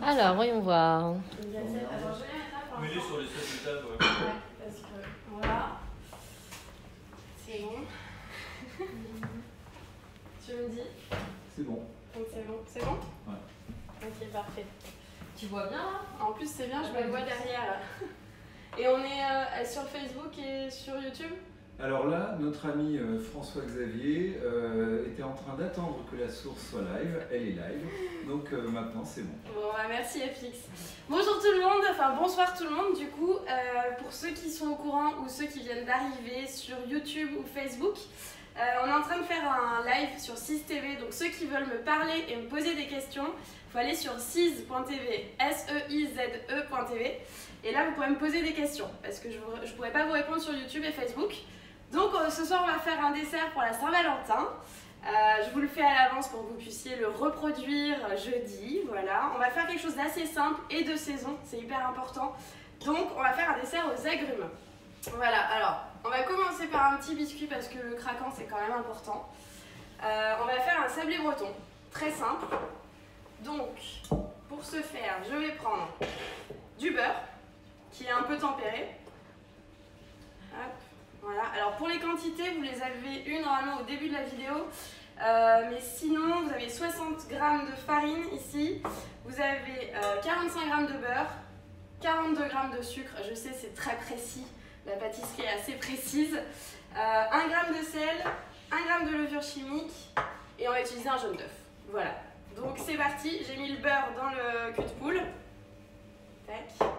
Alors, voyons voir. Je vais mettre là pour Mets-les sur les résultats. Ouais, parce que voilà. C'est bon. Tu me dis? C'est bon. Donc c'est bon. C'est bon? Ouais. Ok, parfait. Tu vois bien là? En plus, c'est bien, je me vois derrière là. Et on est sur Facebook et sur YouTube? Alors là, notre ami François-Xavier était en train d'attendre que la source soit live. Elle est live. Donc maintenant, c'est bon. Bon, bah, merci FX. Bonjour tout le monde, enfin bonsoir tout le monde du coup. Pour ceux qui sont au courant ou ceux qui viennent d'arriver sur YouTube ou Facebook, on est en train de faire un live sur Size TV. Donc ceux qui veulent me parler et me poser des questions, il faut aller sur size.tv, SEIZE.tv. Et là, vous pourrez me poser des questions parce que je ne pourrai pas vous répondre sur YouTube et Facebook. Donc ce soir, on va faire un dessert pour la Saint-Valentin. Je vous le fais à l'avance pour que vous puissiez le reproduire jeudi. Voilà. On va faire quelque chose d'assez simple et de saison, c'est hyper important. Donc on va faire un dessert aux agrumes. Voilà, alors on va commencer par un petit biscuit parce que le craquant c'est quand même important. On va faire un sablé breton, très simple. Donc pour ce faire, je vais prendre du beurre qui est un peu tempéré. Hop. Voilà, alors pour les quantités, vous les avez eues normalement au début de la vidéo, mais sinon vous avez 60 g de farine ici, vous avez 45 g de beurre, 42 g de sucre, je sais c'est très précis, la pâtisserie est assez précise, 1 g de sel, 1 g de levure chimique et on va utiliser un jaune d'œuf. Voilà, donc c'est parti, j'ai mis le beurre dans le cul de poule. Tac.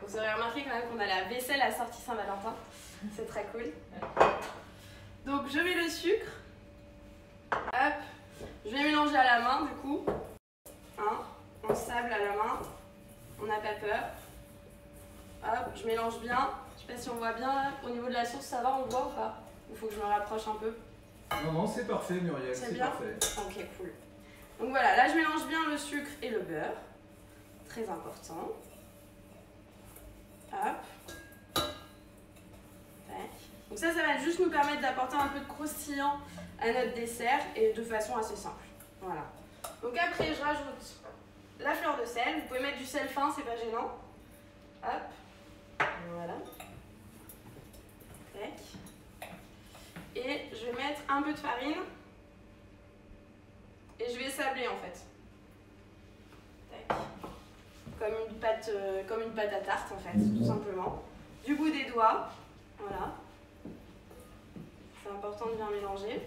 Vous aurez remarqué quand même qu'on a la vaisselle assortie Saint-Valentin. C'est très cool. Donc je mets le sucre. Hop. Je vais mélanger à la main du coup. Hein, on sable à la main. On n'a pas peur. Hop, je mélange bien. Je sais pas si on voit bien là. Au niveau de la sauce, ça va, on voit ou pas? Il faut que je me rapproche un peu. Non, non, c'est parfait Muriel, C'est c'est bien parfait. Ok, cool. Donc voilà, là je mélange bien le sucre et le beurre. Très important. Hop. Donc ça va juste nous permettre d'apporter un peu de croustillant à notre dessert et de façon assez simple. Voilà. Donc après, je rajoute la fleur de sel. Vous pouvez mettre du sel fin, c'est pas gênant. Hop. Voilà. Tac. Et je vais mettre un peu de farine. Et je vais sabler en fait. Tac. Comme une pâte à tarte en fait, tout simplement. Du bout des doigts. Voilà. C'est important de bien mélanger.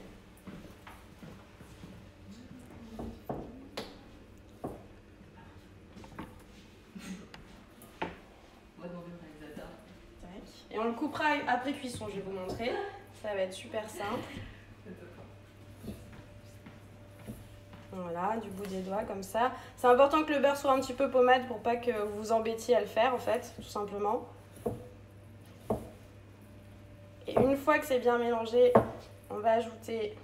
On va demander au réalisateur. Et on le coupera après cuisson, je vais vous montrer. Ça va être super simple. Voilà, du bout des doigts comme ça. C'est important que le beurre soit un petit peu pommade pour pas que vous vous embêtiez à le faire en fait, tout simplement. Et une fois que c'est bien mélangé, on va ajouter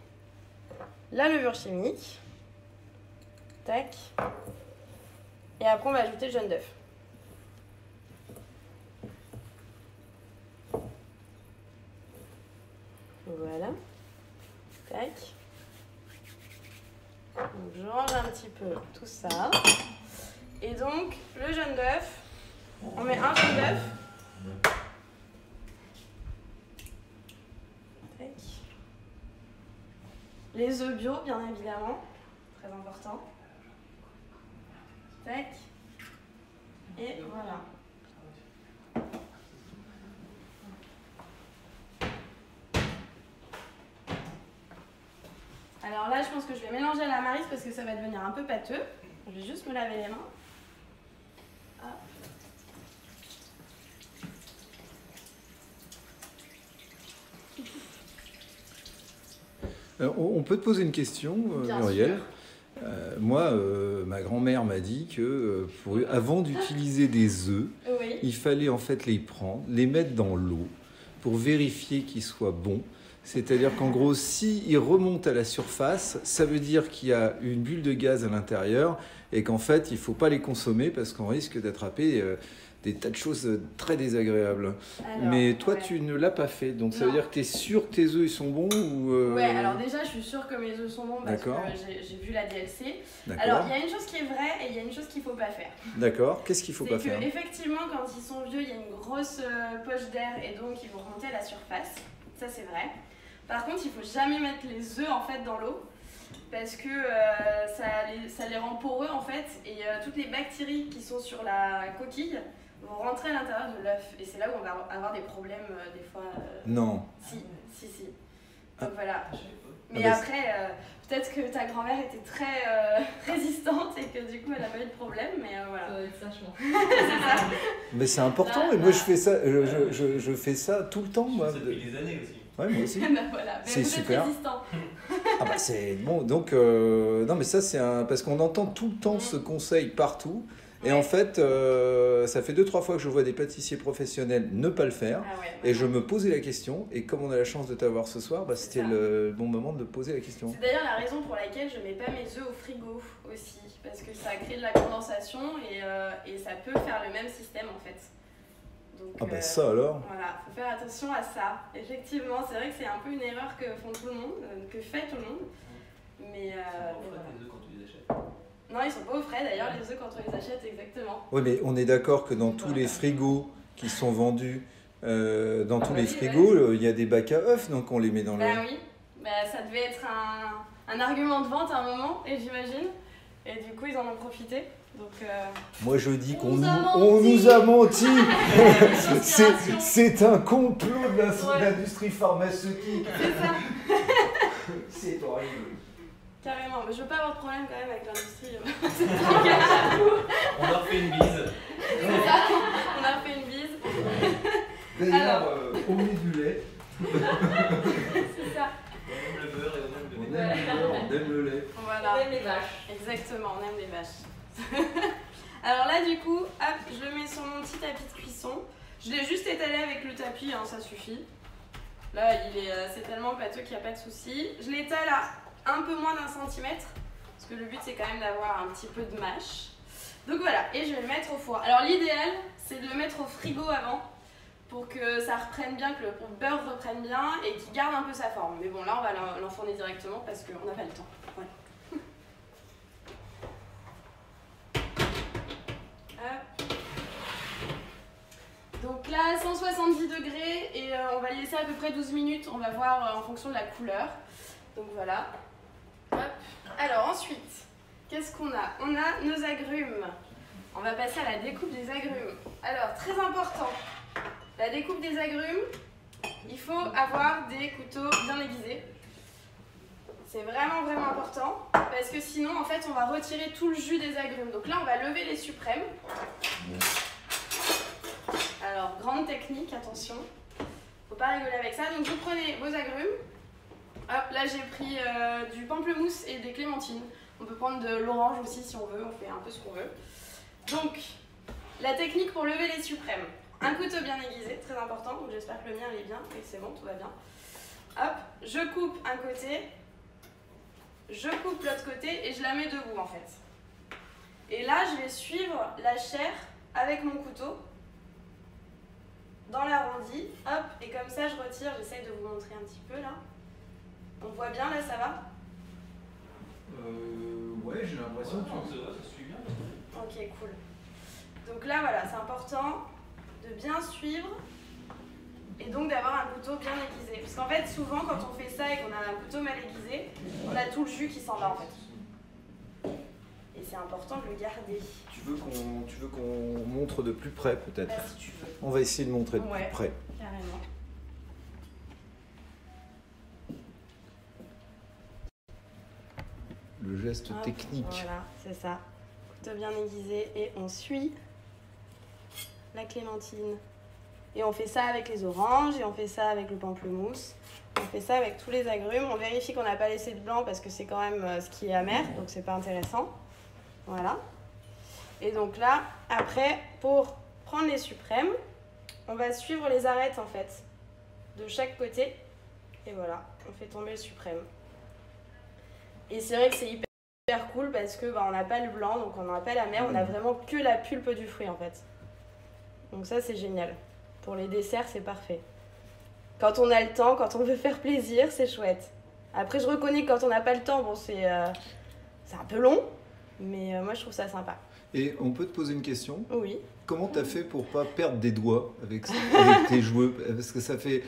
la levure chimique. Tac. Et après, on va ajouter le jaune d'œuf. Voilà. Tac. Donc, je range un petit peu tout ça. Et donc, le jaune d'œuf, on met un jaune d'œuf. Les œufs bio, bien évidemment, très important. Tac. Et voilà. Alors là, je pense que je vais mélanger à la maryse parce que ça va devenir un peu pâteux. Je vais juste me laver les mains. Hop. On peut te poser une question, Muriel? Moi, ma grand-mère m'a dit que avant d'utiliser des œufs, Oui. il fallait en fait les prendre, les mettre dans l'eau pour vérifier qu'ils soient bons. C'est-à-dire qu'en gros, s'il remonte à la surface, ça veut dire qu'il y a une bulle de gaz à l'intérieur et qu'en fait, il ne faut pas les consommer parce qu'on risque d'attraper des tas de choses très désagréables. Alors, mais toi, ouais. tu ne l'as pas fait, donc ça veut Non. dire que tu es sûr que tes œufs ils sont bons ou Ouais, alors déjà, je suis sûre que mes œufs sont bons parce que D'accord. j'ai vu la DLC. Alors, D'accord. il y a une chose qui est vraie et il y a une chose qu'il ne faut pas faire. D'accord. Qu'est-ce qu'il ne faut pas C'est faire? qu'effectivement, quand ils sont vieux, il y a une grosse poche d'air et donc ils vont remonter à la surface. Ça, c'est vrai. Par contre, il ne faut jamais mettre les œufs en fait dans l'eau parce que ça les rend poreux en fait et toutes les bactéries qui sont sur la coquille vont rentrer à l'intérieur de l'œuf et c'est là où on va avoir des problèmes des fois. Non. Si. Donc voilà. Mais bah, après, peut-être que ta grand-mère était très résistante et que du coup elle n'a pas eu de problème, mais voilà. Ça doit être ça, je pense. C'est ça. Mais c'est important et moi je fais ça, je fais ça tout le temps. Moi. Ça depuis des années aussi. Ouais, moi aussi. Bah voilà. Mais C'est vous êtes super. résistant. Ah bah c'est bon, donc non mais ça c'est parce qu'on entend tout le temps ce conseil partout et Ouais. en fait ça fait 2-3 fois que je vois des pâtissiers professionnels ne pas le faire Ah ouais, et je me posais la question et comme on a la chance de t'avoir ce soir, bah, c'était ça. le bon moment de poser la question. C'est d'ailleurs la raison pour laquelle je mets pas mes œufs au frigo aussi, parce que ça crée de la condensation et ça peut faire le même système en fait. Donc, Ah bah ça alors. voilà, faut faire attention à ça. Effectivement, c'est vrai que c'est un peu une erreur que font tout le monde, que fait tout le monde. Mais voilà. Les œufs quand tu les achètes. Non, ils sont pas au frais d'ailleurs, les œufs quand on les achète, exactement. Oui mais on est d'accord que dans tous les frigos qui sont vendus, dans tous les oui, frigos, il y a des bacs à œufs donc on les met dans le... Bah oui, bah, ça devait être un argument de vente à un moment, et j'imagine. Et du coup, ils en ont profité. Donc, Moi je dis qu'on nous a menti. on nous a menti. Inspiration. C'est un complot de Ouais. l'industrie pharmaceutique. c'est ça, C'est horrible. carrément. Mais je veux pas avoir de problème quand même avec l'industrie. On leur fait une bise. On a fait une bise. D'ailleurs, on met du lait. C'est ça. On aime le beurre et on aime le On lait. aime le beurre, on aime le lait. Voilà. On aime les vaches. Exactement, on aime les vaches. Alors là, du coup, hop, je le mets sur mon petit tapis de cuisson. Je l'ai juste étalé avec le tapis, hein, ça suffit. Là, c'est tellement pâteux qu'il n'y a pas de souci. Je l'étale à un peu moins d'1 centimètre, parce que le but, c'est quand même d'avoir un petit peu de mâche. Donc voilà, et je vais le mettre au four. Alors l'idéal, c'est de le mettre au frigo avant, pour que ça reprenne bien, que le beurre reprenne bien et qu'il garde un peu sa forme. Mais bon, là, on va l'enfourner directement parce qu'on n'a pas le temps. Voilà. Hop. Donc là, 170 degrés et on va le laisser à peu près 12 minutes. On va voir en fonction de la couleur. Donc voilà. Hop. Alors ensuite, qu'est-ce qu'on a? On a nos agrumes. On va passer à la découpe des agrumes. Alors, très important, la découpe des agrumes, il faut avoir des couteaux bien aiguisés. C'est vraiment vraiment important parce que sinon, en fait, on va retirer tout le jus des agrumes. Donc là, on va lever les suprêmes. Alors, grande technique, attention. Faut pas rigoler avec ça. Donc, vous prenez vos agrumes. Hop, là, j'ai pris du pamplemousse et des clémentines. On peut prendre de l'orange aussi si on veut. On fait un peu ce qu'on veut. Donc, la technique pour lever les suprêmes. Un couteau bien aiguisé, très important. Donc, j'espère que le mien il est bien. Et c'est bon, tout va bien. Hop, je coupe un côté. Je coupe l'autre côté et je la mets debout en fait. Et là, je vais suivre la chair avec mon couteau dans l'arrondi. Hop, et comme ça, je retire. J'essaye de vous montrer un petit peu là. On voit bien là, ça va? Ouais, j'ai l'impression que Ça suit bien. Ok, cool. Donc là, voilà, c'est important de bien suivre et donc d'avoir un couteau bien aiguisé. Parce qu'en fait, souvent, quand on fait ça et qu'on a un couteau mal aiguisé, on a tout le jus qui s'en va en fait. Et c'est important de le garder. tu veux qu'on montre de plus près peut-être. Là, si tu veux. On va essayer de montrer de Ouais. plus près. Carrément. Le geste Hop, technique. Voilà, c'est ça. Couteau bien aiguisé et on suit la clémentine. Et on fait ça avec les oranges et on fait ça avec le pamplemousse. On fait ça avec tous les agrumes. On vérifie qu'on n'a pas laissé de blanc parce que c'est quand même ce qui est amer, donc c'est pas intéressant. Voilà. Et donc là, après, pour prendre les suprêmes, on va suivre les arêtes en fait, de chaque côté. Et voilà, on fait tomber le suprême. Et c'est vrai que c'est hyper cool parce que on n'a pas le blanc, donc on n'a pas la mère, on a vraiment que la pulpe du fruit en fait. Donc ça c'est génial. Pour les desserts c'est parfait. Quand on a le temps, quand on veut faire plaisir, c'est chouette. Après je reconnais que quand on n'a pas le temps, bon c'est un peu long, mais moi je trouve ça sympa. Et on peut te poser une question? Oui. Comment t'as fait pour pas perdre des doigts avec tes joueux? Parce que ça fait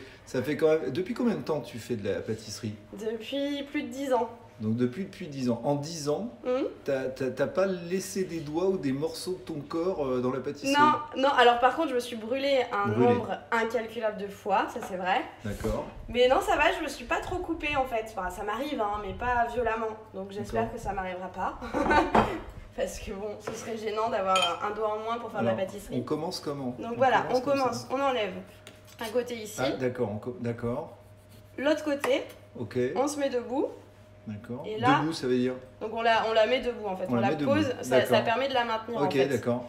quand même... Depuis combien de temps tu fais de la pâtisserie? Depuis plus de 10 ans. Donc depuis 10 ans. En 10 ans, t'as pas laissé des doigts ou des morceaux de ton corps dans la pâtisserie? Non. Alors par contre, je me suis brûlée un nombre incalculable de fois, ça c'est vrai. D'accord. Mais non, ça va, je me suis pas trop coupée en fait. Enfin, ça m'arrive, hein, mais pas violemment. Donc j'espère que ça m'arrivera pas. Parce que bon, ce serait gênant d'avoir un doigt en moins pour faire de la pâtisserie. On commence comment? Donc voilà, on commence. On enlève un côté ici. Ah d'accord, d'accord. L'autre côté, ok. On se met debout. D'accord. Et là, debout, ça veut dire? Donc on la met debout en fait. On la pose, ça permet de la maintenir en fait. Ok, d'accord.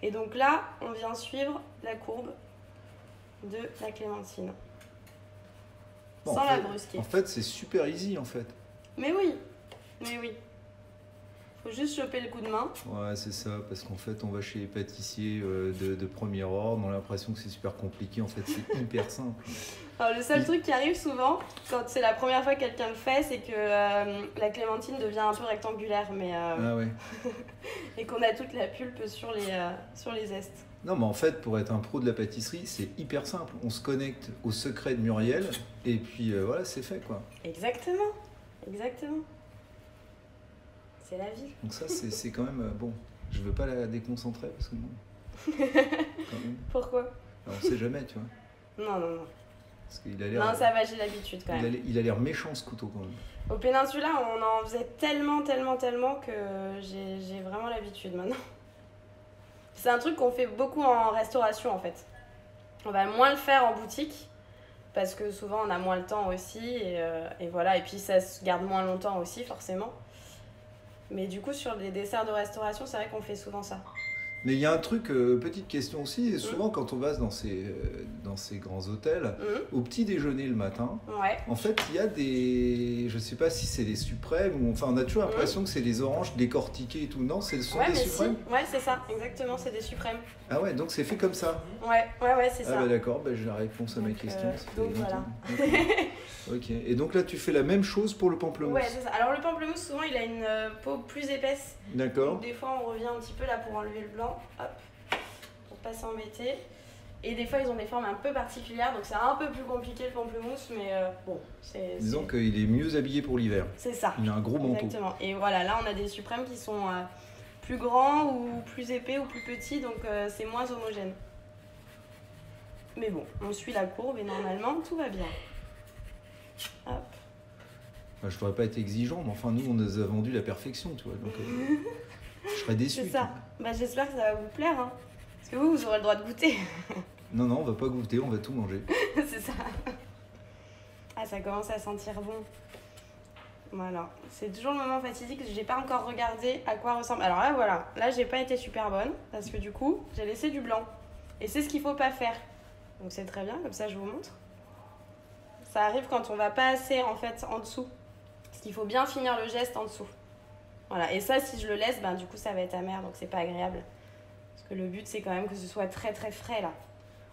Et donc là, on vient suivre la courbe de la clémentine. Bon, sans la brusquer. En fait, c'est super easy en fait. Mais oui. Faut juste choper le coup de main. Ouais, c'est ça, parce qu'en fait, on va chez les pâtissiers de premier ordre, on a l'impression que c'est super compliqué, en fait, c'est hyper simple. Alors, le seul truc qui arrive souvent, quand c'est la première fois que quelqu'un le fait, c'est que la clémentine devient un peu rectangulaire, mais ah ouais. et qu'on a toute la pulpe sur les zestes. Non, mais en fait, pour être un pro de la pâtisserie, c'est hyper simple. On se connecte au secret de Muriel, et puis voilà, c'est fait, quoi. Exactement. C'est la vie. Donc ça, c'est quand même... bon, je veux pas la déconcentrer, parce que non. Quand même. Pourquoi? Alors, on sait jamais, tu vois. Non. Parce qu'il a l'air... Non, ça va, j'ai l'habitude quand même. Il a l'air méchant, ce couteau, quand même. Au Péninsula, on en faisait tellement que j'ai vraiment l'habitude maintenant. C'est un truc qu'on fait beaucoup en restauration, en fait. On va moins le faire en boutique, parce que souvent, on a moins le temps aussi, et voilà. Et puis, ça se garde moins longtemps aussi, forcément. Mais du coup, sur les desserts de restauration, c'est vrai qu'on fait souvent ça. Mais il y a un truc, petite question aussi, souvent quand on va dans ces grands hôtels, au petit déjeuner le matin, en fait il y a des, je sais pas si c'est des suprêmes, ou enfin on a toujours l'impression que c'est des oranges décortiquées et tout, non? Ce sont des suprêmes? Si. Ouais, c'est ça, exactement, c'est des suprêmes. Ah ouais, donc c'est fait comme ça? Ouais, c'est ça. Ah bah d'accord, j'ai la réponse à ma question. Donc voilà. Ok, et donc là tu fais la même chose pour le pamplemousse? Ouais, c'est ça. Alors le pamplemousse, souvent il a une peau plus épaisse. D'accord. Donc des fois on revient un petit peu là pour enlever le blanc, hop, pour pas s'embêter. Et des fois ils ont des formes un peu particulières, donc c'est un peu plus compliqué le pamplemousse, mais bon, c'est... Disons qu'il est mieux habillé pour l'hiver. C'est ça. Il a un gros manteau. Exactement. Et voilà, là on a des suprêmes qui sont plus grands ou plus épais ou plus petits, donc c'est moins homogène. Mais bon, on suit la courbe et normalement tout va bien. Hop. Enfin, je voudrais pas être exigeant, mais enfin nous on nous a vendu la perfection, tu vois, donc je serais déçu. C'est ça. Bah, j'espère que ça va vous plaire, hein. Parce que vous aurez le droit de goûter. Non, on va pas goûter, on va tout manger. C'est ça. Ah, ça commence à sentir bon. Voilà. C'est toujours le moment fatidique, j'ai pas encore regardé à quoi ressemble. Alors là, voilà. Là, j'ai pas été super bonne, parce que du coup, j'ai laissé du blanc. Et c'est ce qu'il faut pas faire. Donc c'est très bien, comme ça je vous montre. Ça arrive quand on va pas assez en fait en dessous. Parce qu'il faut bien finir le geste en dessous. Voilà, et ça si je le laisse, du coup ça va être amer, donc c'est pas agréable. Parce que le but c'est quand même que ce soit très très frais là.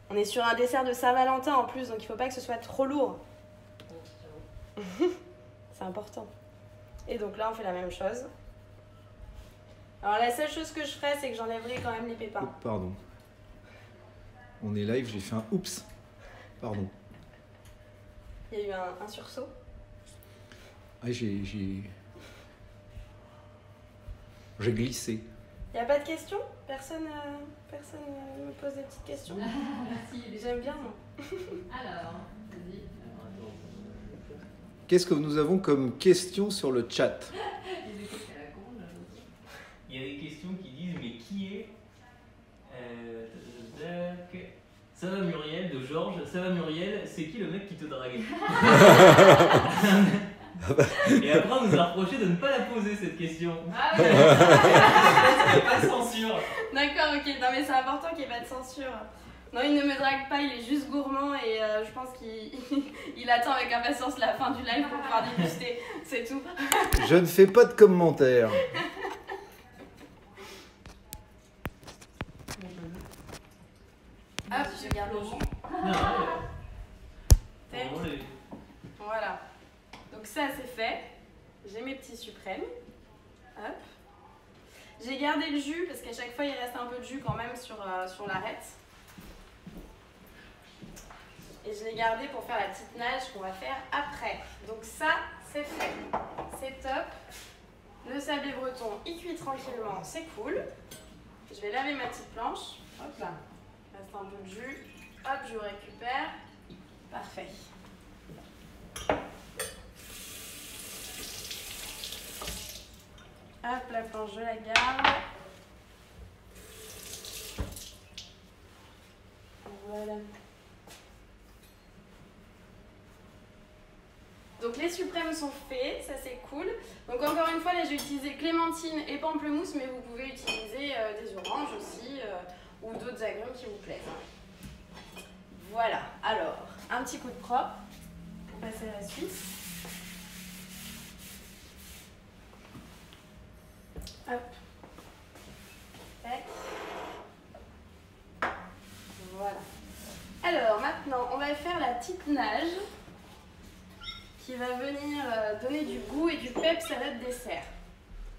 On est sur un dessert de Saint-Valentin en plus, donc il faut pas que ce soit trop lourd. C'est important. Et donc là on fait la même chose. Alors la seule chose que je ferais, c'est que j'enlèverai quand même les pépins. Oh, pardon. On est live, j'ai fait un oups. Pardon. Il y a eu un sursaut. Ah, j'ai glissé. Il n'y a pas de questions? Personne me pose des petites questions? Merci. J'aime bien, moi. Alors, vas-y. Qu'est-ce que nous avons comme question sur le chat? Il y a des questions qui disent mais qui est ça va Muriel de Georges, ça va Muriel, c'est qui le mec qui te drague? Et après on nous a reproché de ne pas la poser cette question. Ah ouais. Il n'y a pas de censure. D'accord, ok. Non mais c'est important qu'il n'y ait pas de censure. Non, il ne me drague pas, il est juste gourmand et je pense qu'il il attend avec impatience la fin du live pour pouvoir déguster, c'est tout. Je ne fais pas de commentaires. Hop, je garde le jus. Non, Tac. Voilà. Donc ça c'est fait. J'ai mes petits suprêmes. Hop. J'ai gardé le jus parce qu'à chaque fois il reste un peu de jus quand même sur l'arête. Et je l'ai gardé pour faire la petite nage qu'on va faire après. Donc ça c'est fait. C'est top. Le sablé breton il cuit tranquillement, c'est cool. Je vais laver ma petite planche. Hop là. Il reste un peu de jus. Hop, je récupère. Parfait. Hop, la planche, je la garde. Voilà. Donc les suprêmes sont faits, ça c'est cool. Donc encore une fois, là j'ai utilisé clémentine et pamplemousse, mais vous pouvez utiliser des oranges aussi ou d'autres agrumes qui vous plaisent. Voilà, alors un petit coup de propre pour passer à la suite. Hop. Tac. Voilà. Alors maintenant, on va faire la petite nage qui va venir donner du goût et du peps à notre dessert.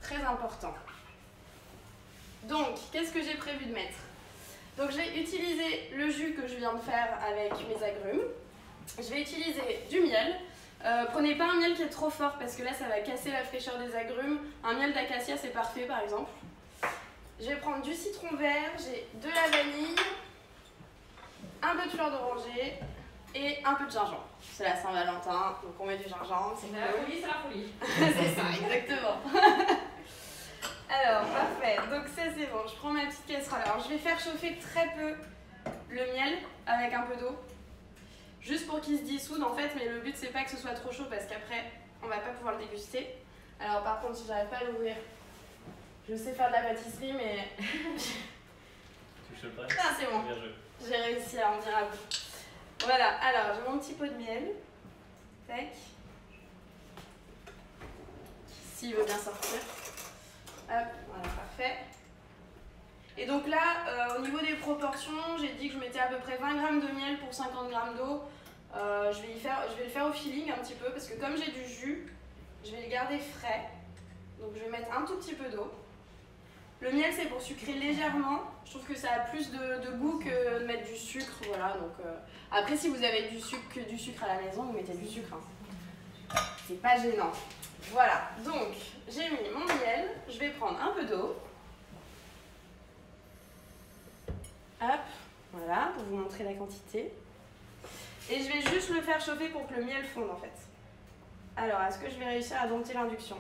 Très important. Donc, qu'est-ce que j'ai prévu de mettre? Donc, j'ai utilisé le jus que je viens de faire avec mes agrumes. Je vais utiliser du miel. Prenez pas un miel qui est trop fort parce que là ça va casser la fraîcheur des agrumes. Un miel d'acacia c'est parfait par exemple. Je vais prendre du citron vert, j'ai de la vanille, un peu de fleur d'oranger et un peu de gingembre. C'est la Saint-Valentin, donc on met du gingembre, c'est C'est la cool. folie, c'est la folie. C'est ça, exactement. Alors parfait, donc ça c'est bon, je prends ma petite casserole. Alors je vais faire chauffer très peu le miel avec un peu d'eau. Juste pour qu'il se dissoude en fait, mais le but c'est pas que ce soit trop chaud parce qu'après on va pas pouvoir le déguster. Alors par contre si j'arrive pas à l'ouvrir, je sais faire de la pâtisserie mais... Tu le prêt? Ah c'est bon, Bien joué. j'ai réussi à en venir à bout. Voilà, alors j'ai mon petit pot de miel. Tac. S'il veut bien sortir. Hop, voilà, parfait. Et donc là, au niveau des proportions, j'ai dit que je mettais à peu près 20 g de miel pour 50 g d'eau. Je vais le faire au feeling un petit peu parce que comme j'ai du jus, je vais le garder frais. Donc je vais mettre un tout petit peu d'eau. Le miel c'est pour sucrer légèrement. Je trouve que ça a plus de goût que de mettre du sucre. Voilà, donc, après si vous avez du sucre à la maison, vous mettez du sucre. Hein. C'est pas gênant. Voilà, donc j'ai mis mon miel. Je vais prendre un peu d'eau. Hop, voilà, pour vous montrer la quantité. Et je vais juste le faire chauffer pour que le miel fonde en fait. Alors, est-ce que je vais réussir à dompter l'induction?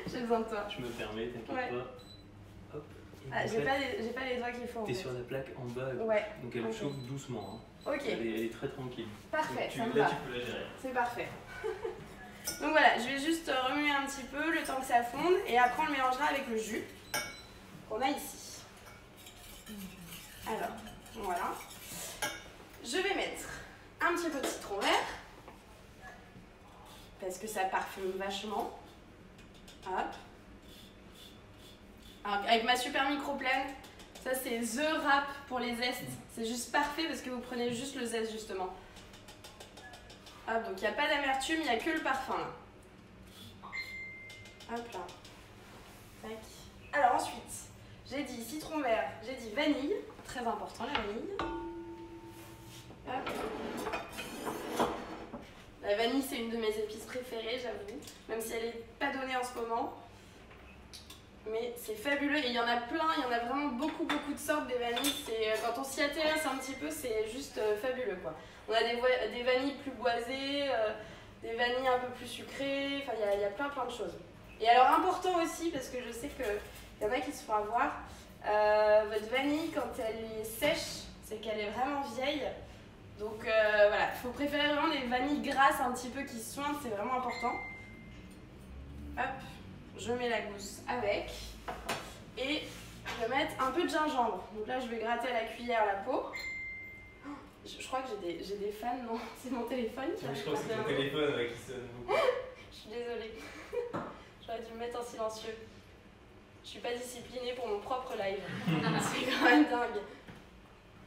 J'ai besoin de toi. Je me permets, t'inquiète Ouais. pas. Hop. Et Ah, en j'ai fait, pas les doigts qu'il faut. En t'es fait. sur la plaque en bas, Ouais. donc elle Ok. chauffe doucement. Hein. Ok, Elle est très tranquille. parfait, Donc ça me là, va. tu peux la gérer. C'est parfait. Donc voilà, je vais juste remuer un petit peu le temps que ça fonde et après on le mélangera avec le jus qu'on a ici. Alors, voilà. Je vais mettre un petit peu de citron vert parce que ça parfume vachement. Hop. Alors, avec ma super microplane, ça c'est The Wrap pour les zestes. C'est juste parfait parce que vous prenez juste le zeste justement. Hop, donc il n'y a pas d'amertume, il n'y a que le parfum là. Hop là. Tac. Alors ensuite, j'ai dit citron vert, j'ai dit vanille. Très important la vanille. Hop. La vanille c'est une de mes épices préférées, j'avoue. Même si elle n'est pas donnée en ce moment. Mais c'est fabuleux et il y en a plein, il y en a vraiment beaucoup de sortes des vanilles. Quand on s'y intéresse un petit peu, c'est juste fabuleux quoi. On a des vanilles plus boisées, des vanilles un peu plus sucrées, enfin il y a plein de choses. Et alors important aussi, parce que je sais qu'il y en a qui se font avoir, votre vanille quand elle est sèche, c'est qu'elle est vraiment vieille. Donc voilà, il faut préférer vraiment des vanilles grasses un petit peu qui suintent, c'est vraiment important. Hop. Je mets la gousse avec et je vais mettre un peu de gingembre. Donc là, je vais gratter à la cuillère la peau. Je crois que j'ai des fans, non? C'est mon téléphone qui Je crois que c'est ton téléphone qui sonne beaucoup. Je suis désolée. J'aurais dû me mettre en silencieux. Je suis pas disciplinée pour mon propre live. C'est quand même dingue.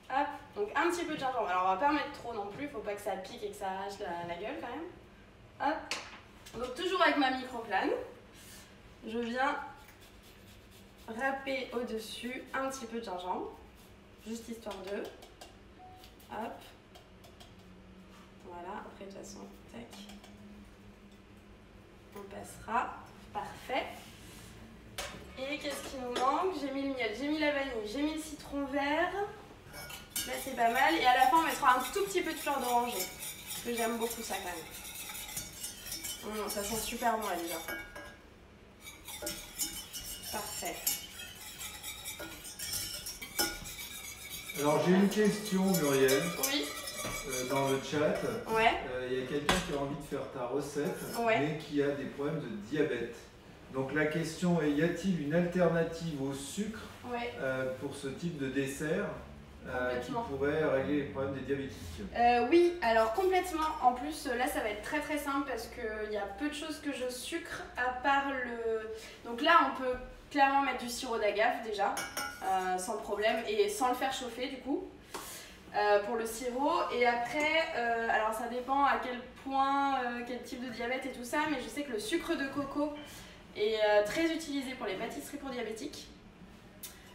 Hop, donc un petit peu de gingembre. Alors on va pas en mettre trop non plus, faut pas que ça pique et que ça arrache la gueule quand même. Hop, donc toujours avec ma microplane, je viens râper au-dessus un petit peu de gingembre, juste histoire de. Hop, voilà, après de toute façon, tac. On passera, parfait. Et qu'est-ce qui nous manque? J'ai mis le miel, j'ai mis la vanille, j'ai mis le citron vert. Là c'est pas mal. Et à la fin on mettra un tout petit peu de fleur d'oranger. Parce que j'aime beaucoup ça quand même. Ça sent super bon là déjà. Parfait. Alors j'ai une question, Muriel. Oui. Dans le chat, Ouais. il y a quelqu'un qui a envie de faire ta recette, Ouais. mais qui a des problèmes de diabète. Donc la question est, y a-t-il une alternative au sucre Ouais. pour ce type de dessert qui Complètement. pourrait régler les problèmes des diabétiques? Oui, alors complètement. En plus, là, ça va être très très simple parce qu'il y a peu de choses que je sucre à part le... Donc là, on peut clairement mettre du sirop d'agave déjà, sans problème, et sans le faire chauffer du coup, pour le sirop. Et après, alors ça dépend à quel point, quel type de diabète et tout ça, mais je sais que le sucre de coco est très utilisé pour les pâtisseries pour diabétiques.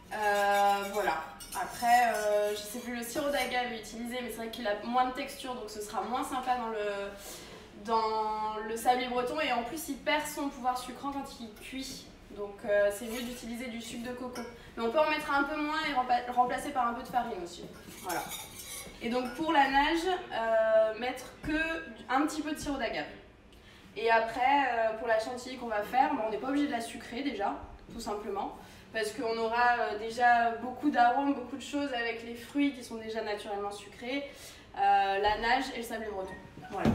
Voilà. Après, je sais plus, le sirop d'agave est utilisé, mais c'est vrai qu'il a moins de texture, donc ce sera moins sympa dans le sablé breton. Et en plus, il perd son pouvoir sucrant quand il cuit. Donc c'est mieux d'utiliser du sucre de coco. Mais on peut en mettre un peu moins et remplacer par un peu de farine aussi. Voilà. Et donc pour la nage, mettre que un petit peu de sirop d'agave. Et après, pour la chantilly qu'on va faire, on n'est pas obligé de la sucrer déjà, tout simplement. Parce qu'on aura déjà beaucoup d'arômes, beaucoup de choses avec les fruits qui sont déjà naturellement sucrés, la nage et le sablé breton. Voilà.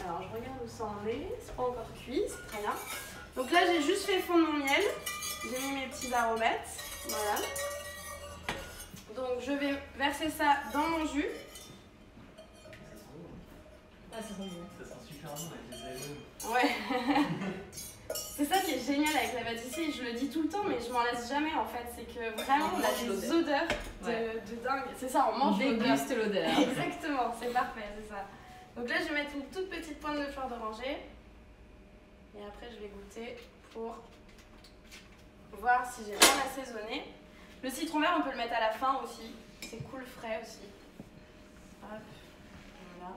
Alors je regarde où ça en est, c'est pas encore cuit, c'est très bien. Donc là j'ai juste fait fondre mon miel, j'ai mis mes petits aromates, voilà. Donc je vais verser ça dans mon jus. Ah, ça sent bon. Ça sent super bon avec les agrumes. Ouais. C'est ça qui est génial avec la pâtisserie, je le dis tout le temps mais je m'en lasse jamais en fait, c'est que vraiment on a des odeurs de dingue. C'est ça, on mange l'odeur. Déguste l'odeur. Exactement, c'est parfait, c'est ça. Donc là je vais mettre une toute petite pointe de fleur d'oranger. Et après je vais goûter pour voir si j'ai bien assaisonné. Le citron vert on peut le mettre à la fin aussi, c'est cool frais aussi. Hop, voilà.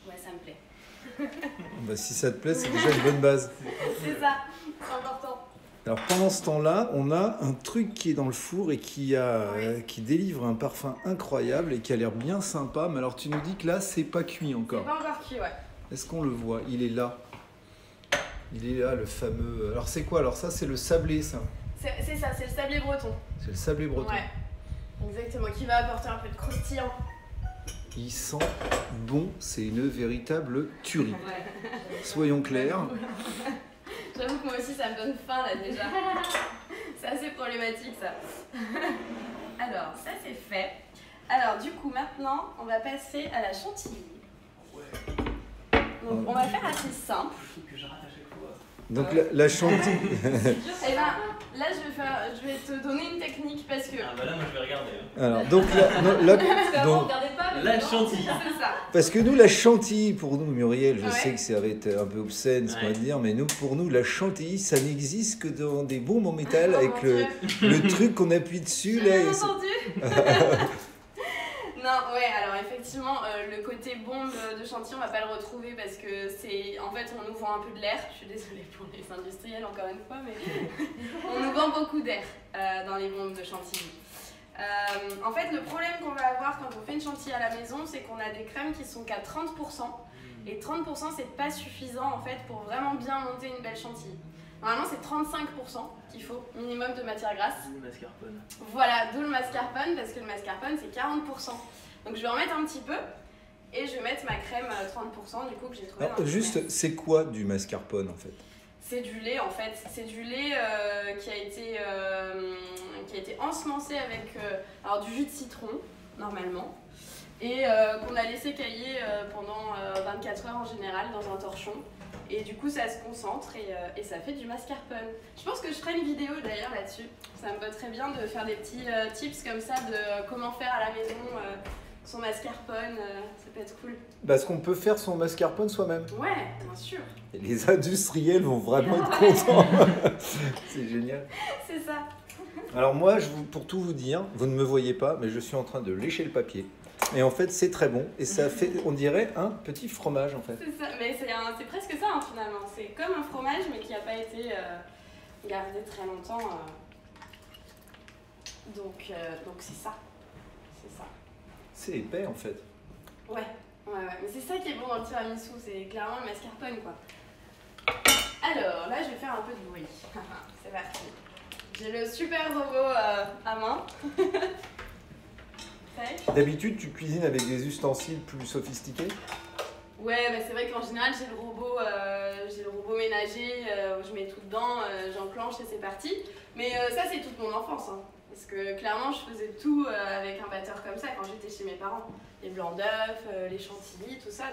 Ouais, ça me plaît. Bah, si ça te plaît, c'est déjà une bonne base. C'est ça, c'est important. Alors pendant ce temps-là, on a un truc qui est dans le four et qui délivre un parfum incroyable et qui a l'air bien sympa. Mais alors tu nous dis que là, c'est pas cuit C'est encore. pas encore cuit, ouais. Est-ce qu'on le voit? Il est là. Il est là, le fameux... Alors c'est quoi? Alors ça, c'est le sablé, ça. C'est ça, c'est le sablé breton. C'est le sablé breton. Ouais, exactement, qui va apporter un peu de croustillant. Il sent bon, c'est une véritable tuerie. Ouais. Soyons clairs. J'avoue que moi aussi ça me donne faim là déjà. C'est assez problématique ça. Alors ça c'est fait. Alors du coup maintenant on va passer à la chantilly. Ouais. Donc on va faire assez simple. Le truc que je rate à chaque fois. Donc la chantilly... Et ben là je vais te donner une technique parce que... Ah bah là, moi je vais regarder. Hein. Alors, donc Parce qu'avant, on donc, regardait pas. mais La maintenant, chantilly. C'est ça. parce que nous, la chantilly, pour nous, Muriel, je Ouais. sais que ça va être un peu obscène ce qu'on va Ouais. dire, mais nous, pour nous, la chantilly, ça n'existe que dans des bombes en métal Oh, avec mon Dieu. le truc qu'on appuie dessus. J'ai Là, bien et c'est- entendu. Non, ouais, alors effectivement, le côté bombe de chantilly, on va pas le retrouver parce que c'est. En fait, on nous vend un peu de l'air. Je suis désolée pour les industriels, encore une fois, mais on nous vend beaucoup d'air dans les bombes de chantilly. En fait, le problème qu'on va avoir quand on fait une chantilly à la maison, c'est qu'on a des crèmes qui sont qu'à 30%. Et 30%, c'est pas suffisant en fait pour vraiment bien monter une belle chantilly. Normalement, c'est 35% qu'il faut minimum de matière grasse. Le mascarpone. Voilà, d'où le mascarpone, parce que le mascarpone c'est 40%. Donc je vais en mettre un petit peu et je vais mettre ma crème 30% du coup que j'ai trouvé. Alors, juste, c'est quoi du mascarpone en fait? C'est du lait en fait, c'est du lait qui a été ensemencé avec alors, du jus de citron normalement et qu'on a laissé cailler pendant 24 heures en général dans un torchon et du coup ça se concentre et ça fait du mascarpone. Je pense que je ferai une vidéo d'ailleurs là-dessus, ça me botterait bien de faire des petits tips comme ça de comment faire à la maison son mascarpone, ça peut être cool. Parce qu'on peut faire son mascarpone soi-même. Ouais, bien sûr. Et les industriels vont vraiment être contents. C'est génial. C'est ça. Alors moi, pour tout vous dire, vous ne me voyez pas, mais je suis en train de lécher le papier. Et en fait, c'est très bon. Et ça fait, on dirait, un petit fromage en fait. C'est ça, mais c'est presque ça hein, finalement. C'est comme un fromage, mais qui n'a pas été gardé très longtemps. Donc c'est ça. C'est ça. C'est épais en fait. Ouais. Mais c'est ça qui est bon dans le tiramisu, c'est clairement le mascarpone quoi. Alors là, je vais faire un peu de bruit. C'est parti. J'ai le super robot à main. D'habitude, tu cuisines avec des ustensiles plus sophistiqués? Ouais, mais c'est vrai qu'en général, j'ai le robot ménager où je mets tout dedans, j'enclenche et c'est parti. Mais ça, c'est toute mon enfance. Hein. Parce que clairement, je faisais tout avec un batteur comme ça quand j'étais chez mes parents. Les blancs d'œufs, les chantilly, tout ça.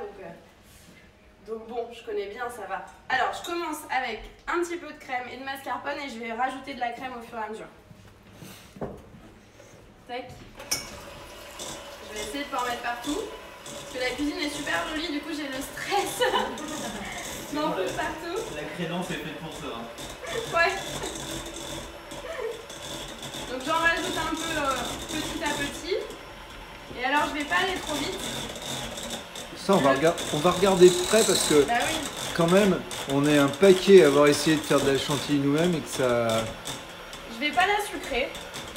Donc bon, je connais bien, ça va. Alors, je commence avec un petit peu de crème et de mascarpone et je vais rajouter de la crème au fur et à mesure. Tac. Je vais essayer de pas en mettre partout. Parce que la cuisine est super jolie, du coup j'ai le stress d'en foutre partout. La crédence est faite pour ça. Hein. Ouais. Donc j'en rajoute un peu petit à petit. Et alors je vais pas aller trop vite. Ça, on va regarder de près parce que Bah oui. quand même, on est un paquet à avoir essayé de faire de la chantilly nous-mêmes et que ça... Je vais pas la sucrer.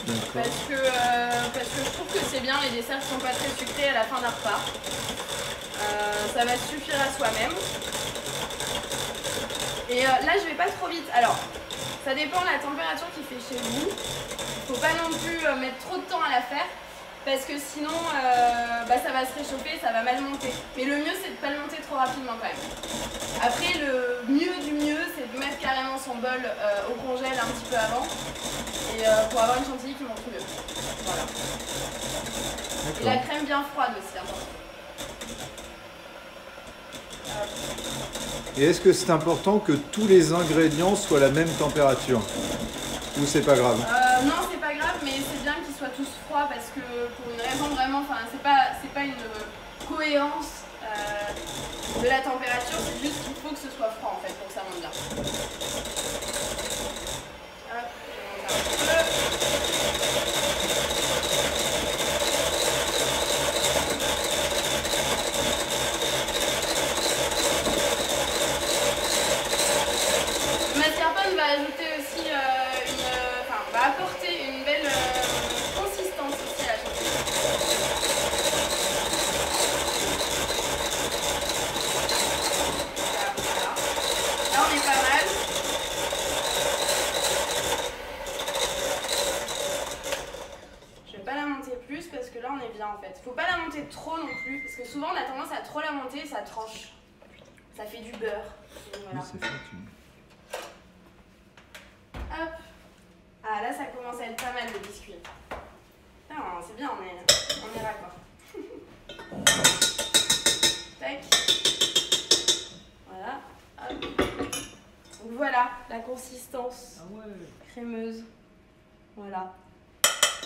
D'accord. Parce que je trouve que c'est bien, les desserts qui sont pas très sucrés à la fin d'un repas. Ça va suffire à soi-même. Et là, je vais pas trop vite. Alors, ça dépend de la température qu'il fait chez vous. Faut pas non plus mettre trop de temps à la faire. Parce que sinon, ça va se réchauffer, ça va mal monter. Mais le mieux, c'est de pas le monter trop rapidement quand même. Après, le mieux du mieux, c'est de mettre carrément son bol au congèle un petit peu avant. Et pour avoir une chantilly qui monte mieux. Voilà. Et la crème bien froide aussi, important. Et est-ce que c'est important que tous les ingrédients soient à la même température? Ou c'est pas grave? Non, c'est pas grave, mais c'est bien qu'ils soient tous froids parce que pour une raison vraiment, enfin, c'est pas une cohérence de la température, c'est juste qu'il faut que ce soit froid en fait pour que ça monte bien. Hop, je vais monter un peu. Le mascarpone va ajouter aussi va apporter une belle consistance aussi à la chantilly. Voilà. Là on est pas mal. Je vais pas la monter plus parce que là on est bien en fait. Faut pas la monter trop non plus parce que souvent on a tendance à trop la monter et ça tranche. Ça fait du beurre. Et voilà. Oui, c'est fait, Hop. Ah là ça commence à être pas mal de biscuits. Ah, c'est bien, on est raccord. Tac. Voilà. Hop. Donc voilà la consistance crémeuse. Voilà.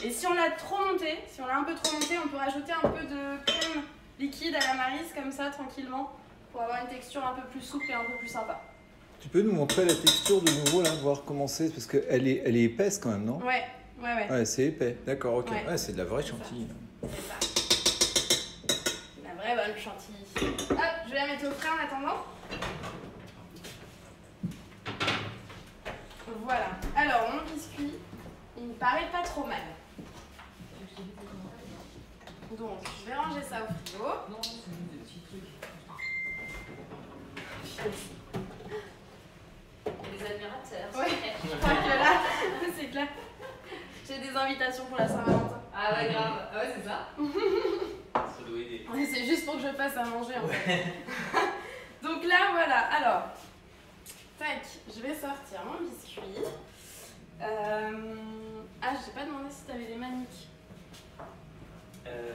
Et si on l'a trop monté, si on l'a un peu trop monté, on peut rajouter un peu de crème liquide à la maryse comme ça tranquillement pour avoir une texture un peu plus souple et un peu plus sympa. Tu peux nous montrer la texture de nouveau là, voir comment c'est, parce qu'elle est épaisse quand même, non? Ouais. Ouais, c'est épais, d'accord, ok. Ouais. Ouais, c'est de la vraie chantilly. C'est ça. La vraie bonne chantilly. Hop, je vais la mettre au frais en attendant. Voilà. Alors, mon biscuit, il me paraît pas trop mal. Donc, je vais ranger ça au frigo. Non, c'est juste des petits trucs. Les admirateurs. Ouais, je crois que là, c'est clair. J'ai des invitations pour la Saint-Valentin. Ah ouais, grave. Ah ouais, c'est ça. Ça doit aider. C'est juste pour que je fasse à manger en fait. Donc là, voilà. Alors, tac, je je vais sortir mon biscuit. Ah, je t'ai pas demandé si t'avais des maniques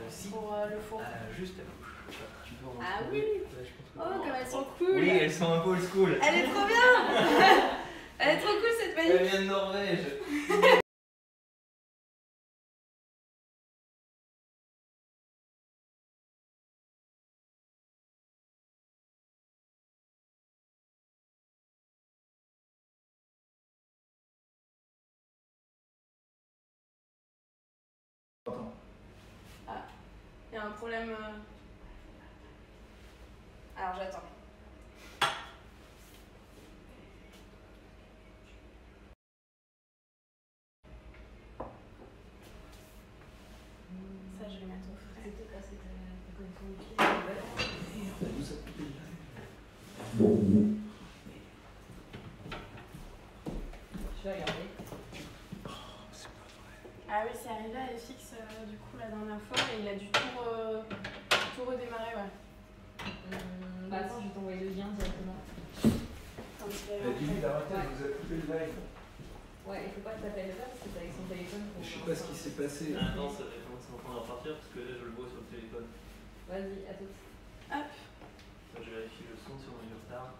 Si. pour le four. Juste à gauche. Tu peux en Ah trouver. oui. Là, je pense que Oh, tu peux comme en elles sont prendre. cool. Oui, elles sont un peu old school. Elle est trop bien. Elle est trop cool cette manique. Elle vient de Norvège. Il y a un problème. Alors j'attends. Ça, je vais mettre au frais. C'était quoi? C'était ta connexion Wi-Fi? Je vais regarder. Ah oui, c'est arrivé à FX du coup la dernière fois et il a dû tout redémarrer, ouais. Bah attends, je vais t'envoyer le lien directement. Quand il avait Dis-lui d'arrêter, elle vous a coupé le live. Ouais, il faut pas que t'appelles pas parce que t'es avec son téléphone. Je sais pas ce qui s'est passé. Ah non, ça dépend, c'est en train de repartir parce que là je le vois sur le téléphone. Vas-y, à tout. Hop. Je vérifie le son si on est du retard.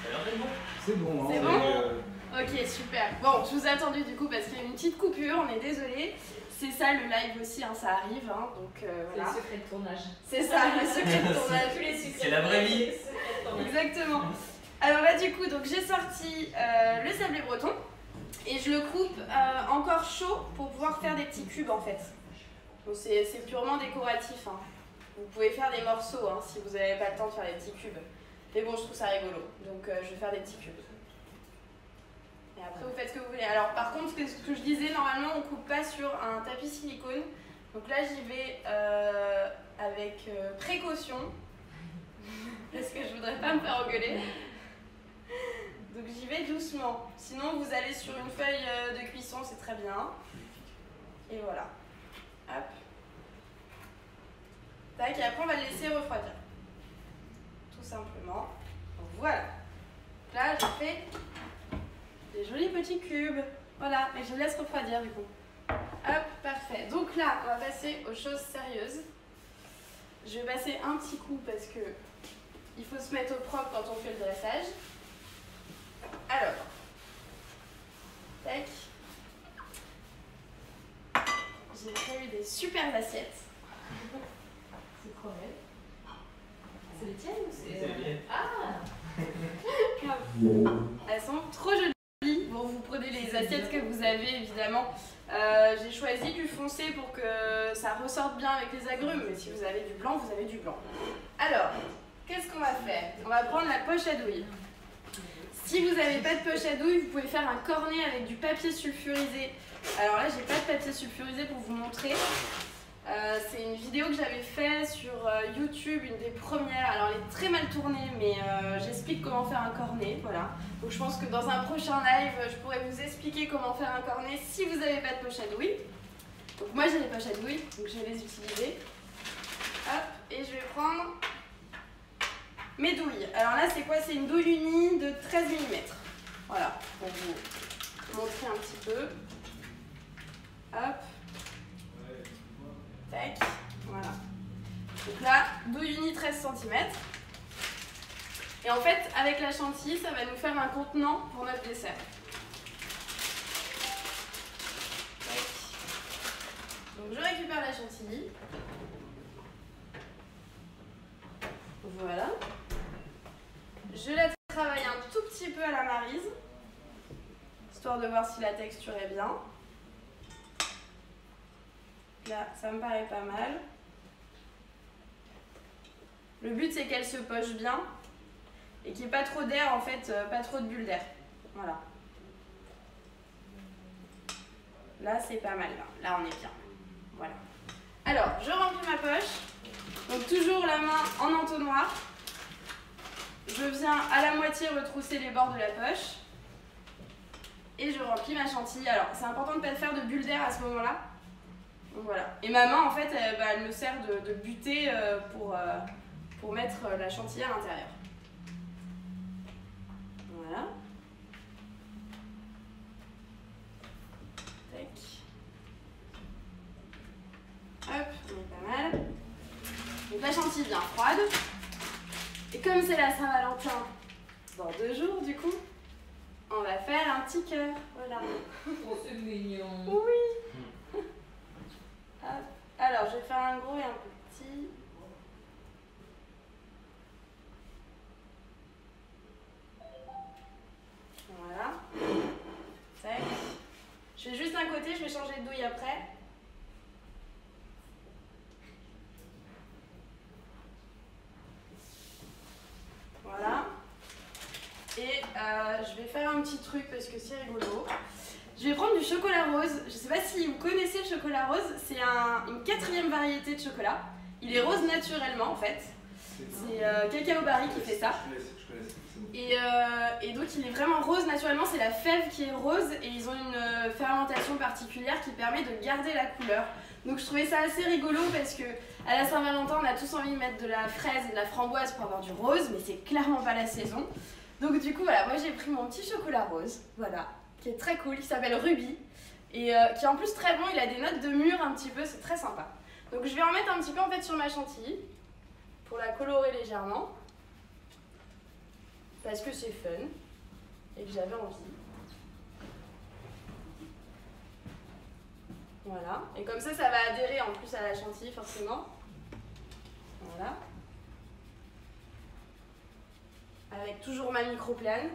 Ça a l'air d'être bon. C'est bon, hein. C'est bon Ok, super. Bon, je vous ai attendu du coup parce qu'il y a une petite coupure, on est désolé. C'est ça le live aussi, hein, ça arrive, hein, donc C'est voilà. le secret de tournage. C'est ça, le secret de tournage. Tous les secrets. C'est la vraie vie. Le secret de tournage. Exactement. Alors là du coup, donc j'ai sorti le sablé breton et je le coupe encore chaud pour pouvoir faire des petits cubes en fait. Donc c'est purement décoratif, hein. Vous pouvez faire des morceaux hein, si vous n'avez pas le temps de faire des petits cubes. Mais bon, je trouve ça rigolo, donc je vais faire des petits cubes. Et après, vous faites ce que vous voulez. Alors, par contre, ce que je disais, normalement, on coupe pas sur un tapis silicone. Donc là, j'y vais avec précaution. Parce que je voudrais pas me faire engueuler. Donc j'y vais doucement. Sinon, vous allez sur une feuille de cuisson, c'est très bien. Et voilà. Hop. Tac, et après, on va le laisser refroidir. Tout simplement. Donc, voilà. Là, j'ai fait des jolis petits cubes. Voilà, et je laisse refroidir du coup. Hop, parfait. Donc là, on va passer aux choses sérieuses. Je vais passer un petit coup parce que il faut se mettre au propre quand on fait le dressage. Alors, tac. J'ai prévu des super assiettes. C'est trop belle. C'est les tiennes ou c'est. C'est les miennes. Ah! Elles sont trop jolies. Bon, vous prenez les assiettes que vous avez évidemment. J'ai choisi du foncé pour que ça ressorte bien avec les agrumes, mais si vous avez du blanc, vous avez du blanc. Alors, qu'est-ce qu'on va faire? On va prendre la poche à douille. Si vous n'avez pas de poche à douille, vous pouvez faire un cornet avec du papier sulfurisé. Alors là, j'ai pas de papier sulfurisé pour vous montrer. C'est une vidéo que j'avais faite sur YouTube, une des premières. Alors elle est très mal tournée, mais j'explique comment faire un cornet, voilà. Donc je pense que dans un prochain live, je pourrais vous expliquer comment faire un cornet si vous n'avez pas de poche à douille. Donc moi j'ai des poches à douille, donc je vais les utiliser. Hop, et je vais prendre mes douilles. Alors là c'est quoi? C'est une douille unie de 13 mm. Voilà, pour vous montrer un petit peu. Hop. Tac, voilà. Donc là, douille unie 13 cm. Et en fait, avec la chantilly, ça va nous faire un contenant pour notre dessert. Tac. Donc je récupère la chantilly. Voilà. Je la travaille un tout petit peu à la maryse, histoire de voir si la texture est bien. Là, ça me paraît pas mal. Le but, c'est qu'elle se poche bien et qu'il n'y ait pas trop d'air, en fait, pas trop de bulles d'air. Voilà. Là, c'est pas mal. Là, on est bien. Voilà. Alors, je remplis ma poche. Donc, toujours la main en entonnoir. je viens à la moitié retrousser les bords de la poche. Et je remplis ma chantilly. Alors, c'est important de ne pas faire de bulles d'air à ce moment-là. Donc voilà. Et ma main, en fait, elle me sert de butée pour mettre la chantilly à l'intérieur. Voilà. Tac. Hop, on est pas mal. Donc la chantilly bien froide. Et comme c'est la Saint-Valentin dans 2 jours, du coup, on va faire un petit cœur. Voilà. Oh, c'est mignon. Oui. Hop. Alors, je vais faire un gros et un petit. Voilà. Tac. Je fais juste un côté, je vais changer de douille après. Voilà. Et je vais faire un petit truc parce que c'est rigolo. Je vais prendre du chocolat rose. Je ne sais pas si vous connaissez le chocolat rose. C'est une 4e variété de chocolat. Il est rose naturellement en fait. C'est Cacao Barry qui fait ça. Et donc il est vraiment rose naturellement. C'est la fève qui est rose et ils ont une fermentation particulière qui permet de garder la couleur. Donc je trouvais ça assez rigolo parce que à la Saint-Valentin on a tous envie de mettre de la fraise et de la framboise pour avoir du rose, mais c'est clairement pas la saison. Donc du coup voilà, moi j'ai pris mon petit chocolat rose, voilà, qui est très cool, qui s'appelle Ruby et qui est en plus très bon, il a des notes de mûre un petit peu, c'est très sympa. Donc je vais en mettre un petit peu en fait sur ma chantilly pour la colorer légèrement parce que c'est fun et que j'avais envie. Voilà, et comme ça va adhérer en plus à la chantilly forcément. Voilà. Avec toujours ma microplane,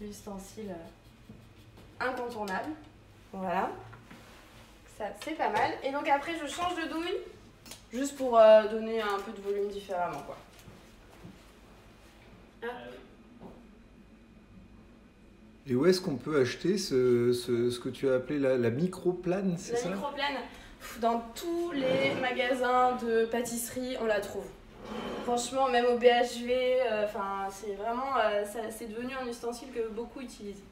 l'ustensile incontournable. Voilà, ça c'est pas mal. Et donc après je change de douille, juste pour donner un peu de volume différemment quoi. Et où est-ce qu'on peut acheter ce que tu as appelé la microplane, c'est ça? La microplane, dans tous les magasins de pâtisserie, on la trouve. Franchement, même au BHV, c'est vraiment, c'est devenu un ustensile que beaucoup utilisent.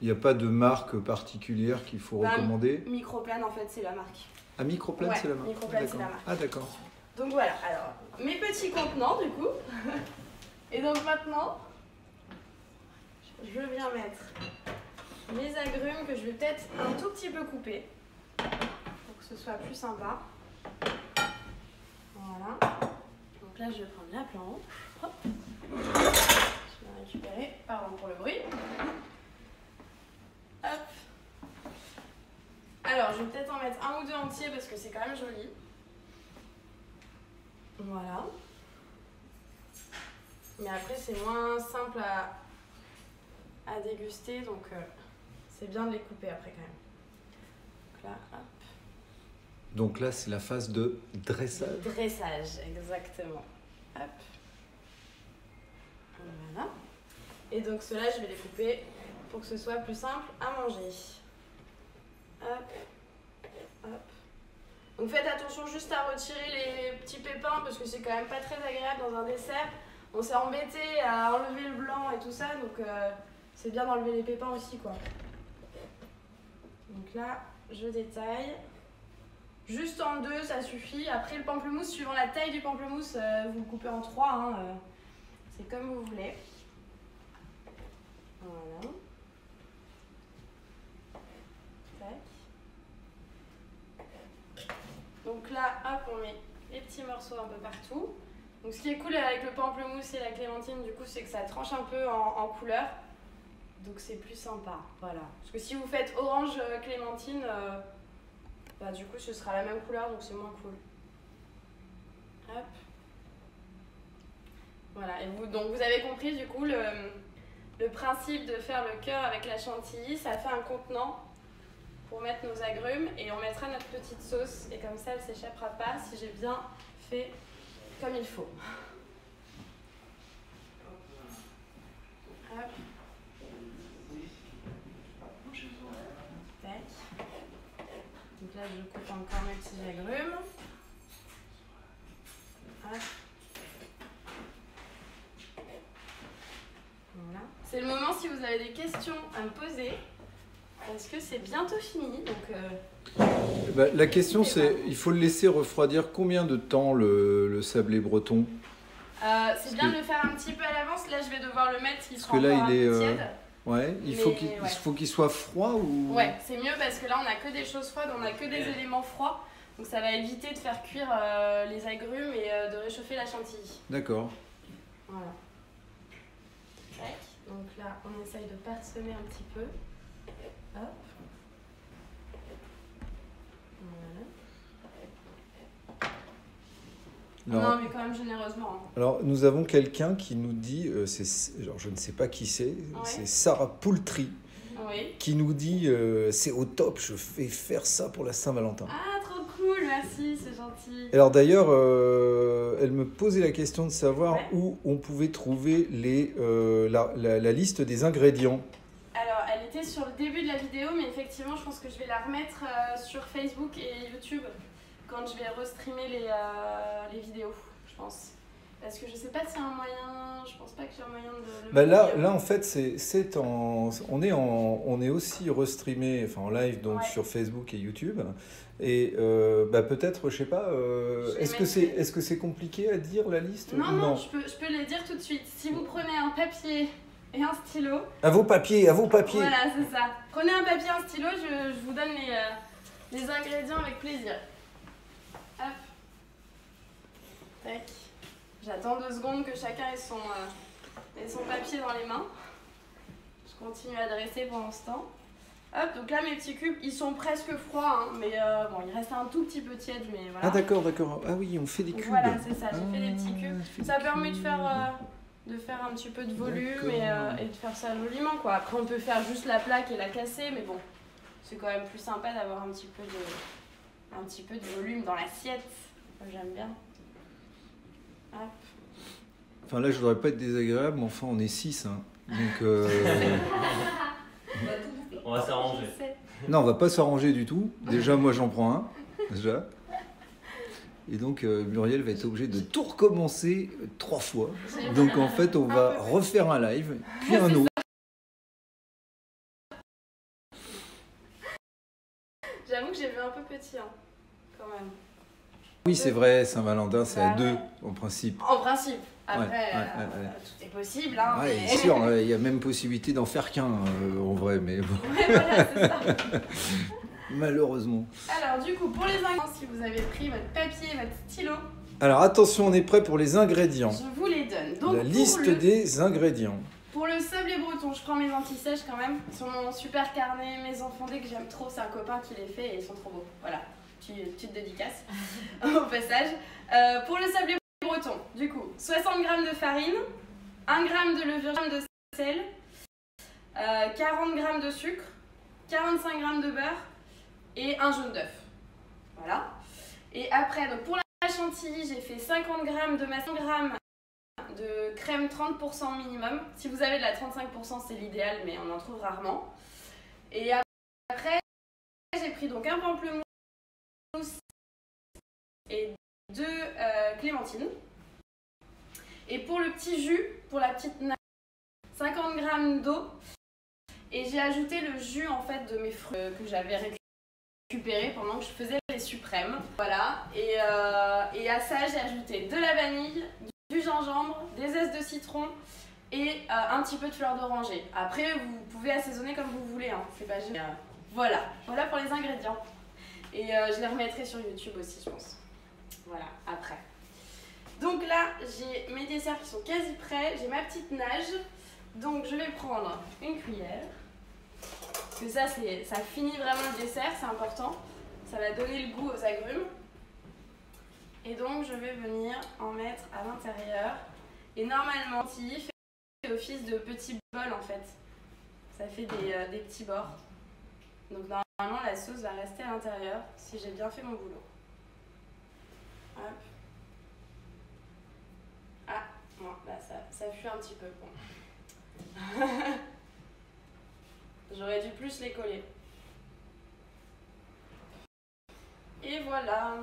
Il n'y a pas de marque particulière qu'il faut recommander? Microplane, en fait, c'est la marque. Ah, Microplane, ouais, c'est la marque. Microplane, c'est la marque. Ah, d'accord. Donc voilà, alors, mes petits contenants, du coup. Et donc maintenant, je viens mettre mes agrumes que je vais peut-être un tout petit peu couper pour que ce soit plus sympa. Voilà. Donc là, je vais prendre la planche. Hop. Je vais récupérer. Pardon pour le bruit. Hop. Alors, je vais peut-être en mettre 1 ou 2 entiers parce que c'est quand même joli. Voilà. Mais après, c'est moins simple à déguster, donc c'est bien de les couper après quand même. Donc là, hop. Donc là, c'est la phase de dressage. Dressage, exactement. Hop. Voilà. Et donc ceux-là, je vais les couper pour que ce soit plus simple à manger. Hop. Hop. Donc faites attention juste à retirer les petits pépins parce que c'est quand même pas très agréable dans un dessert. On s'est embêté à enlever le blanc et tout ça, donc c'est bien d'enlever les pépins aussi, quoi. Donc là, je détaille. Juste en 2, ça suffit. Après, le pamplemousse, suivant la taille du pamplemousse, vous le coupez en 3. Hein, c'est comme vous voulez. Voilà. Tac. Donc là, hop, on met les petits morceaux un peu partout. Donc ce qui est cool avec le pamplemousse et la clémentine, du coup, c'est que ça tranche un peu en couleur. Donc c'est plus sympa, voilà. Parce que si vous faites orange clémentine, du coup, ce sera la même couleur, donc c'est moins cool. Hop. Voilà, et donc vous avez compris, du coup, le principe de faire le cœur avec la chantilly, ça fait un contenant pour mettre nos agrumes et on mettra notre petite sauce et comme ça, elle ne s'échappera pas si j'ai bien fait comme il faut. Hop. Tac. Donc là, je coupe encore mes petits agrumes. Hop. si vous avez des questions à me poser, parce que c'est bientôt fini. Donc, Bah, la question c'est, il faut le laisser refroidir combien de temps le sablé breton? c'est bien de le faire un petit peu à l'avance. Là, je vais devoir le mettre, il sera que là, encore il un peu est, tiède. Ouais, il faut qu'il soit froid ou... Ouais, c'est mieux parce que là, on n'a que des choses froides, on n'a que des éléments froids. Donc ça va éviter de faire cuire les agrumes et de réchauffer la chantilly. D'accord. Voilà. Tac. Donc là, on essaye de parsemer un petit peu. Hop. Voilà. Alors, Non, mais quand même généreusement. Hein. alors, nous avons quelqu'un qui nous dit, alors je ne sais pas qui c'est, c'est Sarah Poultry, qui nous dit c'est au top, je vais faire ça pour la Saint-Valentin. Ah, trop cool, merci, c'est gentil. Alors d'ailleurs, elle me posait la question de savoir où on pouvait trouver la liste des ingrédients. Alors, elle était sur le début de la vidéo, mais effectivement, je pense que je vais la remettre sur Facebook et YouTube quand je vais restreamer les vidéos, je pense. Parce que je sais pas s'il y a un moyen, je pense pas qu'il y ait un moyen de le mettre. Là, en fait, on est aussi restreamé, enfin en live donc sur Facebook et YouTube. Et peut-être, je sais pas, est-ce que c'est compliqué à dire la liste? Non, je peux les dire tout de suite. Si vous prenez un papier et un stylo. À vos papiers. Voilà, c'est ça. Prenez un papier et un stylo, je vous donne les ingrédients avec plaisir. Hop. Tac. J'attends 2 secondes que chacun ait son papier dans les mains. Je continue à dresser pendant ce temps. Hop, donc là mes petits cubes, ils sont presque froids, hein, mais bon, il reste un tout petit peu tiède, mais voilà. Ah d'accord. Ah oui, on fait des cubes. Voilà, c'est ça, j'ai fait des petits cubes. Ça permet de faire un petit peu de volume et de faire ça joliment, quoi. Après, on peut faire juste la plaque et la casser, mais bon, c'est quand même plus sympa d'avoir un petit peu de volume dans l'assiette. J'aime bien. Hop. Enfin là, je voudrais pas être désagréable, mais enfin, on est 6, hein. Donc... On va s'arranger. Non, on va pas s'arranger du tout. Déjà, moi, j'en prends un. Déjà. Et donc, Muriel va être obligée de tout recommencer 3 fois. Donc, en fait, on va refaire un live, puis un autre. J'avoue que j'ai vu un peu petit, hein, quand même. Oui, c'est vrai, Saint-Valentin, c'est à 2, en principe. En principe. Après, tout est possible. Hein, ouais, mais... sûr, il y a même possibilité d'en faire qu'un, en vrai, mais bon. Ouais, voilà, c'est ça. Malheureusement. Alors, du coup, pour les ingrédients, si vous avez pris votre papier et votre stylo... Alors, attention, on est prêt pour les ingrédients. Je vous les donne. Donc, la liste des ingrédients. Pour le sablé breton, je prends mes anti-sèches quand même. Sur mon super carnet maison fondée que j'aime trop, c'est un copain qui les fait et ils sont trop beaux. Voilà, petite dédicace au passage. Pour le sablé breton, du coup, 60 g de farine, 1 g de levure de sel, 40 g de sucre, 45 g de beurre et un jaune d'œuf. Voilà. Et après, donc pour la chantilly, j'ai fait 50 g de masse, 100 g de crème 30% minimum. Si vous avez de la 35%, c'est l'idéal, mais on en trouve rarement. Et après, j'ai pris donc un pamplemousse et 2 clémentines. Et pour le petit jus, pour la petite nappe, 50 g d'eau. Et j'ai ajouté le jus en fait de mes fruits que j'avais récupéré pendant que je faisais les suprêmes. Voilà. Et à ça, j'ai ajouté de la vanille, du gingembre, des zestes de citron et un petit peu de fleur d'oranger. Après, vous pouvez assaisonner comme vous voulez, hein. C'est pas génial. Voilà pour les ingrédients. Et je les remettrai sur YouTube aussi, je pense. Voilà, après. Donc là, j'ai mes desserts qui sont quasi prêts. J'ai ma petite nage. Donc je vais prendre une cuillère. Parce que ça finit vraiment le dessert, c'est important. Ça va donner le goût aux agrumes. Et donc je vais venir en mettre à l'intérieur. Et normalement, il fait office de petits bols en fait. Ça fait des petits bords. Donc normalement la sauce va rester à l'intérieur si j'ai bien fait mon boulot. Hop. Ah, bon, là ça fuit un petit peu. Bon. J'aurais dû plus les coller. Et voilà.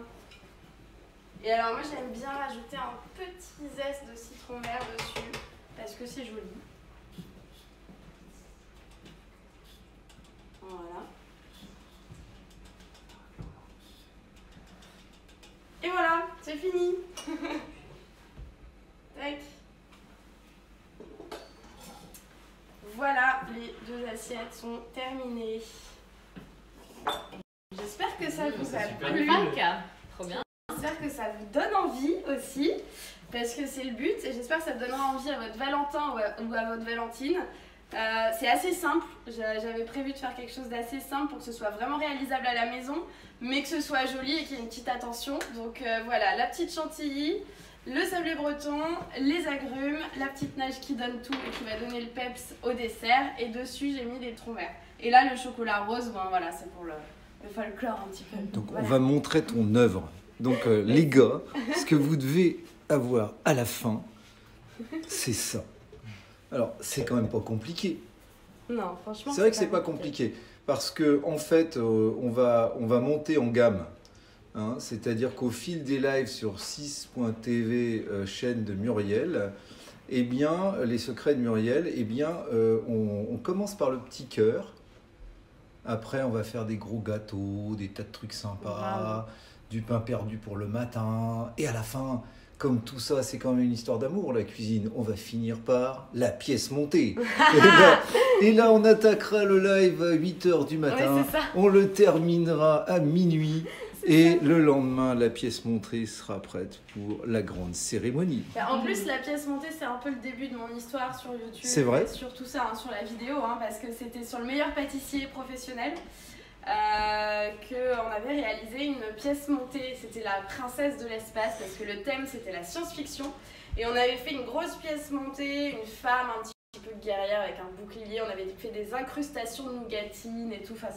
Et alors moi j'aime bien rajouter un petit zeste de citron vert dessus parce que c'est joli. Voilà. Et voilà, c'est fini. Tac. Voilà, les 2 assiettes sont terminées. J'espère que ça vous a super plu. Trop bien. J'espère que ça vous donne envie aussi, parce que c'est le but, et j'espère que ça donnera envie à votre Valentin ou à votre Valentine. C'est assez simple, j'avais prévu de faire quelque chose d'assez simple pour que ce soit vraiment réalisable à la maison, mais que ce soit joli et qu'il y ait une petite attention. Donc voilà, la petite chantilly, le sablé breton, les agrumes, la petite neige qui donne tout et qui va donner le peps au dessert, et dessus j'ai mis des troncs verts. Et là le chocolat rose, ben voilà, c'est pour le folklore un petit peu. Donc Voilà. on va montrer ton œuvre. Donc les gars, ce que vous devez avoir à la fin, c'est ça. Alors c'est quand même pas compliqué. Non, franchement. C'est vrai que c'est pas compliqué parce que en fait on va monter en gamme. Hein, c'est-à-dire qu'au fil des lives sur 6.tv, chaîne de Muriel, eh bien les secrets de Muriel, eh bien on commence par le petit cœur. Après on va faire des gros gâteaux, des tas de trucs sympas, du pain perdu pour le matin, et à la fin, comme tout ça c'est quand même une histoire d'amour la cuisine, on va finir par la pièce montée. Et là on attaquera le live à 8h du matin, Ouais, c'est ça. on le terminera à minuit. Et le lendemain, la pièce montée sera prête pour la grande cérémonie. En plus, la pièce montée, c'est un peu le début de mon histoire sur YouTube. C'est vrai. Sur tout ça, hein, sur la vidéo, hein, parce que c'était sur le meilleur pâtissier professionnel qu'on avait réalisé une pièce montée. C'était la princesse de l'espace, parce que le thème, c'était la science-fiction. Et on avait fait une grosse pièce montée, une femme un petit peu guerrière avec un bouclier. On avait fait des incrustations de nougatine et tout. Enfin,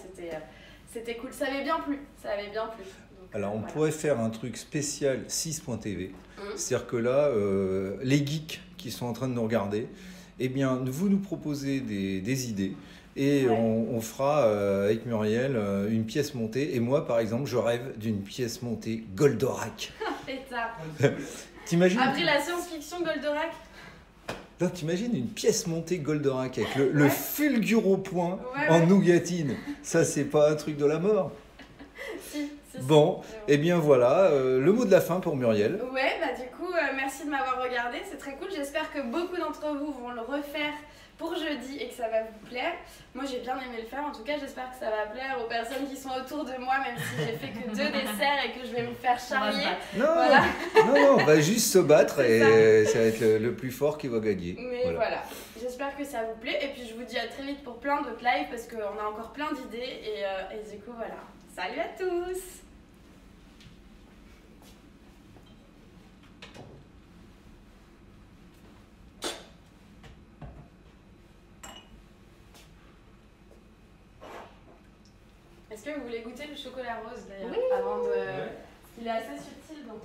c'était cool, ça avait bien plu, Donc, Alors on voilà. pourrait faire un truc spécial 6.tv, c'est-à-dire que là, les geeks qui sont en train de nous regarder, eh bien vous nous proposez des idées et Ouais. on fera avec Muriel une pièce montée. Et moi par exemple, je rêve d'une pièce montée Goldorak. Pétard. T'imagines Après la science-fiction Goldorak. Là, t'imagines une pièce montée Goldorak avec le Ouais. fulgure point Ouais, en ouais. nougatine. Ça, c'est pas un truc de la mort. Si. Bon, eh bien voilà, le mot de la fin pour Muriel. Ouais, bah du coup, merci de m'avoir regardé, c'est très cool. J'espère que beaucoup d'entre vous vont le refaire pour jeudi et que ça va vous plaire. Moi, j'ai bien aimé le faire. En tout cas, j'espère que ça va plaire aux personnes qui sont autour de moi, même si j'ai fait que 2 desserts et que je vais me faire charrier. Non, Voilà. non, on va juste se battre C'est et ça va être le plus fort qui va gagner. Mais voilà. J'espère que ça vous plaît. Et puis, je vous dis à très vite pour plein d'autres lives parce qu'on a encore plein d'idées. Et du coup, voilà. Salut à tous! Est-ce que vous voulez goûter le chocolat rose d'ailleurs? Oui. Avant de... Ouais. Il est assez subtil donc...